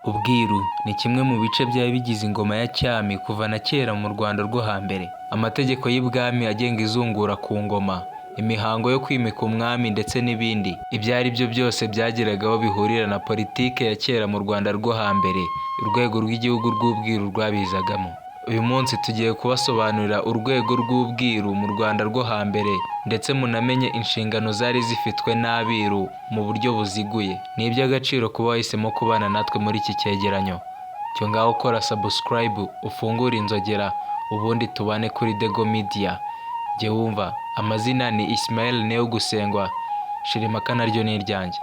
Ubwiru ni kimwe mu bice byari bigize ingoma ya cyami kuva na kera mu Rwanda rwo hambere. Amategeko y'ibwami agenga izungura ku ngoma, imihango yo kwimika umwami ndetse n'ibindi. Ibyo ari byo byose byagiraga aho bihurira na politike ya kera mu Rwanda rwo hambere, urwego rw'igihugu rw'ubwiru rwabizagamo. Uyu munsi tugiye kubasobanurira urwego rw'ubwiru mu Rwanda rwo hambere, ndetse munamenye inshingano zari zifitwe n'abiru mu buryo buziguye. Ni iby'agaciro kuba wahisemo kubana natwe muri iki cyegeranyo. Cyo ngaho ukora subscribe, ufungure inzogera, ubundi tubane kuri Dego Media. Jye wumva, amazina ni Ismael Neogusengwa, Shirimaka naryo ni iryanjye.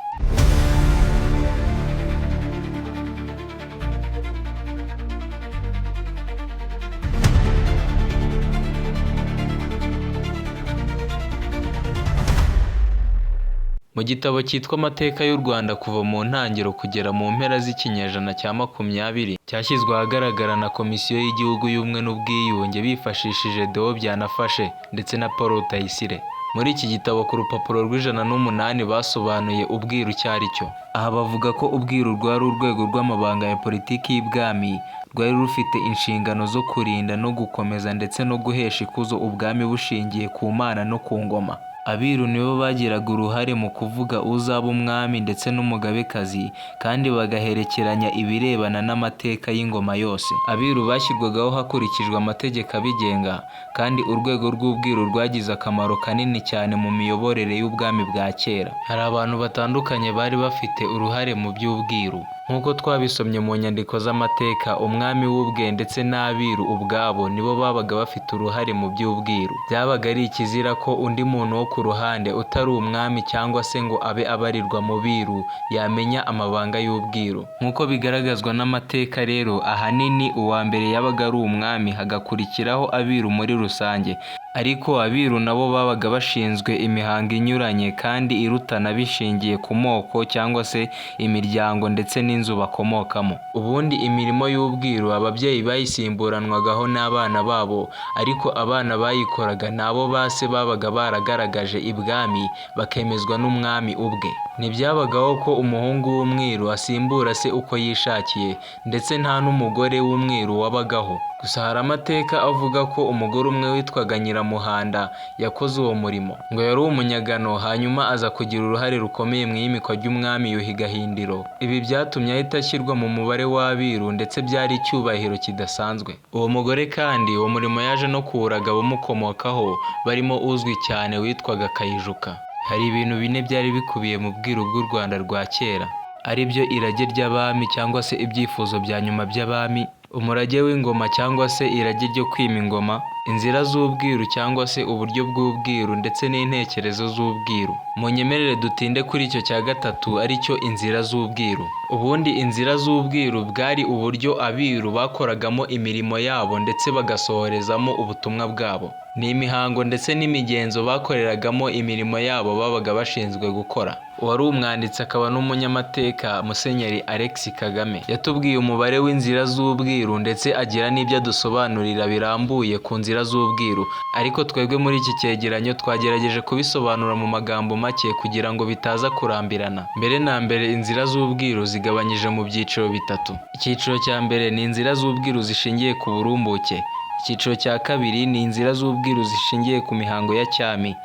Mu gitabo cyitwa Amateka y'u Rwanda kuva mu ntangiriro kugera mu mpera z'ikinyejana cya 20, cyashyizwe ahagaragara na Komisiyo y'Igihugu y'Ubumwe n'Ubwiyunge bifashishije Deo Byanafashe ndetse na Paul Rutayisire. Muri iki gitabo ku rupapuro rw'108 basobanuye ubwiru icyo ari cyo. Aha bavuga ko ubwiru rwari urwego rw'amabanga ya politiki y'ibwami, rwari rufite inshingano zo kurinda no gukomeza ndetse no guhesha ikuzo ubwami bushingiye ku Mana no ku ngoma. Abiru nibo bagiraga uruhare mu kuvuga uzaba umwami ndetse n'umugabekazi, kandi bagaherekeranya ibirebana n'amateka y'ingoma yose. Abiru bashyirwagaho hakurikijwe amategeko abigenga, kandi urwego rw'ubwiru rwagize akamaro kanini cyane mu miyoborere y'ubwami bwa kera. Hari abantu batandukanye bari bafite uruhare mu by'ubwiru. Nk'uko twabisomye mu nyandiko z'amateka, umwami w'ubwe ndetse n'abiru ubwabo nibo babaga bafite uruhare mu by'ubwiru. Byabaga ari ikizira ko undi muntu wo ku ruhande utari umwami cyangwa se ngo abe abarirwa mu biru yamenya amabanga y'ubwiru. Nk'uko bigaragazwa n'amateka rero, ahanini uwa mbere yabaga ari umwami, hagakurikiraho abiru muri rusange. Ariko abiru nabo babaga bashinzwe imihango inyuranye kandi irutana bishingiye ku moko cyangwa se imiryango ndetse n'inzu bakomokamo. Ubundi imirimo y'ubwiru ababyeyi bayisimburanwagaho n'abana babo, ariko abana bayikoraga nabo base babaga baragaragaje ibwami bakemezwa n'umwami ubwe. Ntibyabagaho ko umuhungu w'umwiru asimbura se uko yishakiye, ndetse nta n'umugore w'umwiru wabagaho. Gusa hari amateka avuga ko umugore umwe witwaga Nyiramuhanda yakoze uwo murimo. Ngo yari umunyagano, hanyuma aza kugira uruhare rukomeye mu iyimikwa ry'umwami Yuhi Gahindiro. Ibi byatumye ahita ashyirwa mu mubare w'abiru, ndetse byari icyubahiro kidasanzwe. Uwo mugore kandi uwo murimo yaje no kuwuraga abamukomokaho, barimo uzwi cyane witwaga Kayijuka. Hari ibintu bine byari bikubiye mu bwiru bw'u Rwanda rwa kera, ari byo irage ry'abami cyangwa se ibyifuzo bya nyuma by'abami, umurage w'ingoma cyangwa se irage ryo kwima ingoma, inzira z'ubwiru cyangwa se uburyo bw'ubwiru ndetse n'intekerezo z'ubwiru. Munyemerere dutinde kuri icyo cya gatatu, ari cyo inzira z'ubwiru. Ubundi inzira z'ubwiru bwari uburyo abiru bakoragamo imirimo yabo ndetse bagasohorezamo ubutumwa bwabo. Ni imihango ndetse n'imigenzo bakoreragamo imirimo yabo babaga bashinzwe gukora. Uwari umwanditsi akaba n'umunyamateka Musenyeri Alex Kagame yatubwiye umubare w'inzira z'ubwiru, ndetse agira n'ibyo adusobanurira birambuye ku nzira z'ubwiru. Ariko twebwe muri iki cyegeranyo twagerageje kubisobanura mu magambo make kugira ngo bitaza kurambirana. Mbere na mbere, inzira z'ubwiru zigabanyije mu byiciro bitatu. Icyiciro cya mbere ni inzira z'ubwiru zishingiye ku burumbuke. Icyiciro cya kabiri ni inzira z'ubwiru zishingiye ku mihango ya cyami.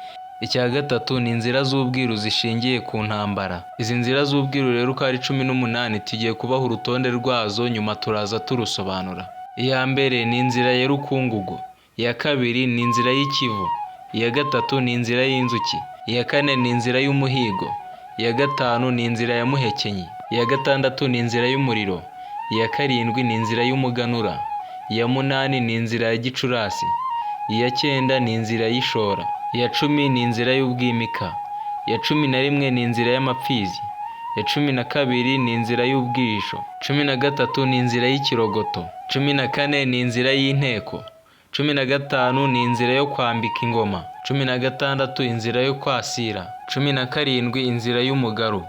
Icya gatatu ni inzira z'ubwiru zishingiye ku ntambara. Izi nzira z'ubwiru rero uko ari 18 tugiye kubaha urutonde rwazo, nyuma turaza turusobanura. Iya mbere ni inzira ya Rukungugu. Iya kabiri ni inzira y'Ikivu. Iya gatatu ni inzira y'Inzuki. Iya kane ni inzira y'Umuhigo. Iya gatanu ni inzira ya Muhekenyi. Iya gatandatu ni inzira y'Umuriro. Iya karindwi ni inzira y'Umuganura. Iya munani ni inzira ya Gicurasi. Iya cyenda ni inzira y'Ishora. Iya 10 ni inzira y'Ubwimika. Iya 11 ni inzira y'Amapfizi. Iya 12 ni inzira y'Ubwihisho. 13 ni inzira y'Ikirogoto. 14 ni inzira y'Inteko. 15 ni inzira yo kwambika ingoma. 16 inzira yo kwasira. 17 inzira y'Umugaru.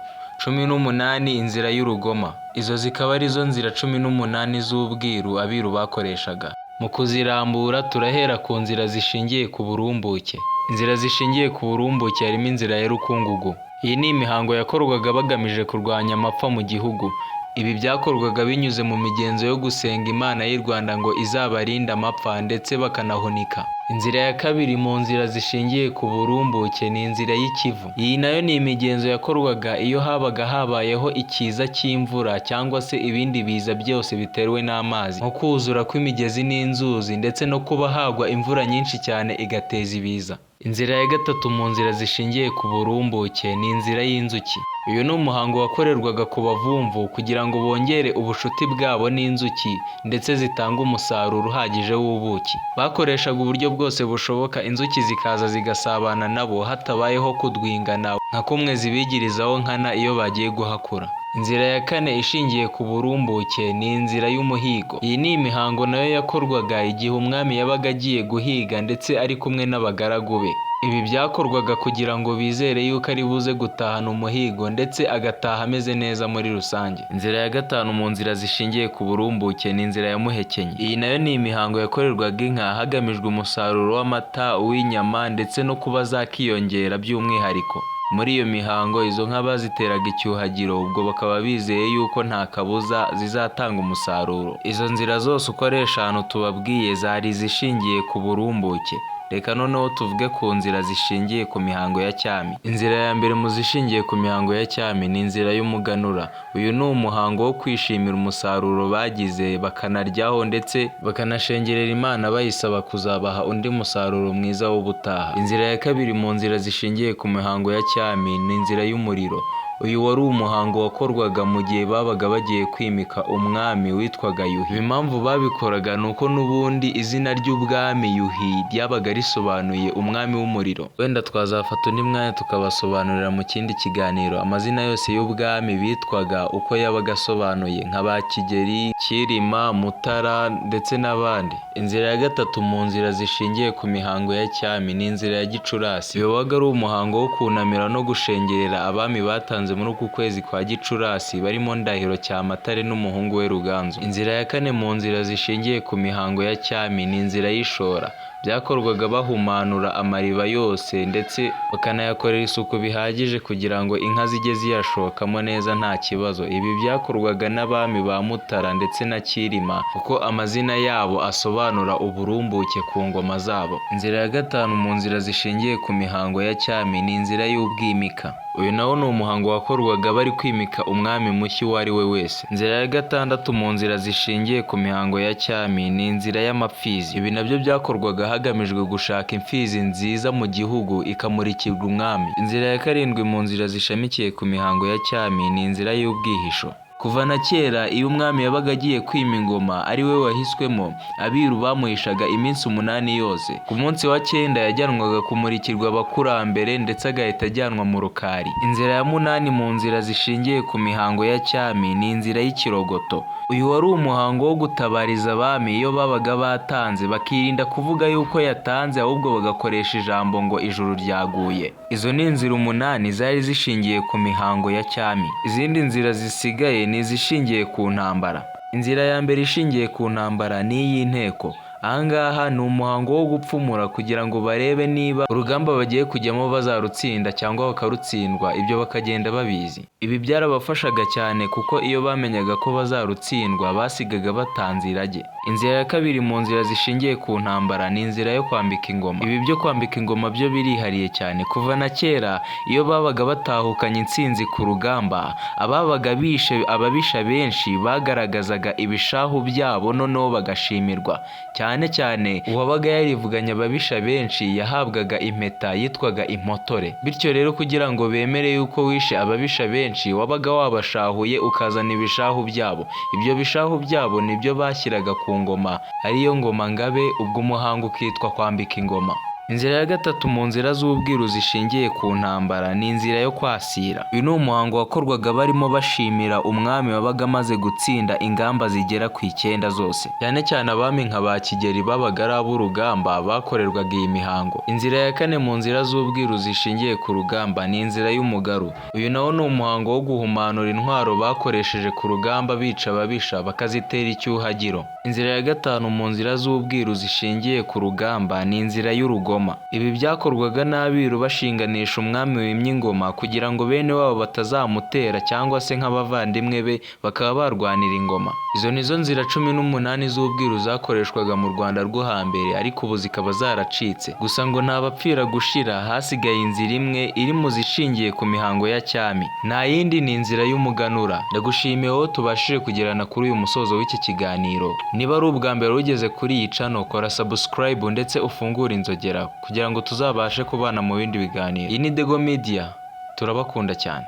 18 inzira y'Urugoma. Izo zikaba ari zo nzira 18 z'ubwiru abiru bakoreshaga. Mu kuzirambura turahera ku nzira zishingiye ku burumbuke. Inzira zishingiye ku burumbuke harimo inzira ya Rukungugu. Iyi ni imihango yakorwaga bagamije kurwanya amapfa mu gihugu. Ibi byakorwaga binyuze mu migenzo yo gusenga Imana y'u Rwanda ngo izabarinde amapfa ndetse bakanahunika. Inzira ya kabiri mu nzira zishingiye ku burumbuke ni inzira y'Ikivu. Iyi nayo ni imigenzo yakorwaga iyo habaga habayeho ikiza cy'imvura cyangwa se ibindi biza byose bitewe n'amazi, nko kuzura kw'imigezi n'inzuzi ndetse no kuba hagwa imvura nyinshi cyane igateza ibiza. Inzira ya gatatu mu nzira zishingiye ku burumbuke ni inzira y'inzuki. Uyu ni umuhango wakorerwaga ku bavumvu kugira ngo bongere ubucuti bwabo n'inzuki ndetse zitanga umusaruro uhagije w'ubuki. Bakoreshaga uburyo bwose bushoboka inzuki zikaza zigasabana nabo hatabayeho kudwingana nka kumwe zibigirizaho nkana iyo bagiye guhakura. Inzira ya kane ishingiye ku burumbuke ni inzira y'umuhigo. Iyi ni imihango nayo yakorwaga igihe umwami yabaga agiye guhiga ndetse ari kumwe n'abagaragu be. Ibi byakorwaga kugira ngo bizere yuko ari buze gutahana umuhigo ndetse agataha ameze neza muri rusange. Inzira ya gatanu mu nzira zishingiye ku burumbuke ni inzira ya muhekenyi. Iyi nayo ni imihango yakorerwaga inka hagamijwe umusaruro w'amata, uw'inyama ndetse no kuba zakiyongera by'umwihariko. Muri iyo mihango izo nka baziteraga icyuhagiro, ubwo bakaba bizeye yuko nta kabuza zizatanga umusaruro. Izo nzira zose uko ari eshanu tubabwiye zari izishingiye ku burumbuke. Reka noneho tuvuge ku nzira zishingiye ku mihango ya cyami. Inzira ya mbere mu zishingiye ku mihango ya cyami ni inzira y'umuganura. Uyu ni umuhango wo kwishimira umusaruro bagize bakanaryaho ndetse bakanashengerera Imana bayisaba kuzabaha undi musaruro mwiza w'ubutaha. Inzira ya kabiri mu nzira zishingiye ku mihango ya cyami ni inzira y'umuriro. Uyu wari umuhango wakorwaga mu gihe babaga bagiye kwimika umwami witwaga Yuhi. Impamvu babikoraga ni uko n'ubundi izina ry'ubwami Yuhi ryabaga risobanuye umwami w'umuriro. Wenda twazafata undi mwanya tukabasobanurira mu kindi kiganiro amazina yose y'ubwami bitwaga uko yabaga asobanuye, nka ba Kigeli, Cyilima, Mutara ndetse n'abandi. Inzira ya gatatu mu nzira zishingiye ku mihango ya cyami ni inzira ya Gicurasi. Uyu wabaga ari umuhango wo kunamira no gushengerera abami batanze muri uku kwezi kwa Gicurasi barimo Ndahiro Cyamatare n'umuhungu we Ruganzu. Inzira ya kane mu nzira zishingiye ku mihango ya cyami ni inzira y'ishora. Byakorwaga bahumanura amariba yose ndetse bakanayakorera isuku bihagije kugira ngo inka zijye ziyashokamo neza nta kibazo. Ibi byakorwaga n'abami ba Mutara ndetse na Cyilima kuko amazina yabo asobanura uburumbuke ku ngoma zabo. Inzira ya gatanu mu nzira zishingiye ku mihango ya cyami ni inzira y'ubwimika. Uyu nawo ni umuhango wakorwaga bari kwimika umwami mushya uwo ari we wese. Inzira ya gatandatu mu nzira zishingiye ku mihango ya cyami ni inzira y'amapfizi. Ibi nabyo byakorwaga hagamijwe gushaka imfizi nziza mu gihugu ikamurikirwa umwami. Inzira ya karindwi mu nzira zishamikiye ku mihango ya cyami ni inzira y'ubwihisho. Kuva na kera iyo umwami yabaga agiye kwima ingoma ari we wahiswemo, abiru bamuhishaga iminsi 8 yose. Ku munsi wa 9 yajyanwaga kumurikirwa abakurambere ndetse agahita ajyanwa mu rukari. Inzira ya 8 mu nzira zishingiye ku mihango ya cyami ni inzira y'ikirogoto. Uyu wari umuhango wo gutabariza abami iyo babaga batanze bakirinda kuvuga yuko yatanze ahubwo bagakoresha ijambo ngo ijuru ryaguye. Izo ni inzira 8 zari zishingiye ku mihango ya cyami. Izindi nzira zisigaye ni izishingiye ku ntambara. Inzira ya mbere ishingiye ku ntambara ni iy'inteko. Ahangaha ni umuhango wo gupfumura kugira ngo barebe niba urugamba bagiye kujyamo bazarutsinda cyangwa bakarutsindwa, ibyo bakagenda babizi. Ibi byarabafashaga cyane kuko iyo bamenyaga ko bazarutsindwa basigaga batanze irage. Inzira ya kabiri mu nzira zishingiye ku ntambara ni inzira yo kwambika ingoma. Ibi byo kwambika ingoma byo birihariye cyane. Kuva na kera iyo babaga batahukanye intsinzi ku rugamba, ababaga bishe ababisha benshi bagaragazaga ibishahu byabo noneho bagashimirwa. Cyane cyane uwabaga yarivuganye ababisha benshi yahabwaga impeta yitwaga impotore. Bityo rero kugira ngo bemere yuko wishe ababisha benshi wabaga wabashahuye ukazana ibishahu byabo. Ibyo bishahu byabo nibyo bashyiraga ku ngoma ariyo ngoma ngabe, ubwo umuhango ukitwa kwambika ingoma. Inzira ya gatatu mu nzira z'ubwiru zishingiye ku ntambara ni inzira yo kwasira. Uyu ni umuhango wakorwaga barimo bashimira umwami wabaga amaze gutsinda ingamba zigera ku 9 zose. Cyane cyane abami nka ba Kigeli babaga ari ab'urugamba bakorerwaga iyi mihango. Inzira ya kane mu nzira z'ubwiru zishingiye ku rugamba ni inzira y'umugaru. Uyu nawo ni umuhango wo guhumanura intwaro bakoresheje ku rugamba bica ababisha bakazitera icyuhagiro. Inzira ya gatanu mu nzira z'ubwiru zishingiye ku rugamba ni inzira y'urugo. ingoma. Ibi byakorwaga n'abiru bashinganisha umwami wimye ingoma kugira ngo bene wabo batazamutera cyangwa se nk'abavandimwe be bakaba barwanira ingoma. Izo nizo nzira 18 z'ubwiru zakoreshwaga mu Rwanda rwo hambere, ariko ubu zikaba zaracitse. Gusa ngo ntabapfira gushira, hasigaye inzira imwe iri mu zishingiye ku mihango ya cyami, nta yindi ni inzira y'umuganura. Ndagushimiye wowe tubashije kugerana kuri uyu musozo w'iki kiganiro. Niba ari ubwa mbere ugeze kuri iyi channel, kora subscribe ndetse ufungure inzogera kugira ngo tuzabashe kubana mu bindi biganiro. Iyi ni Dego Media, turabakunda cyane.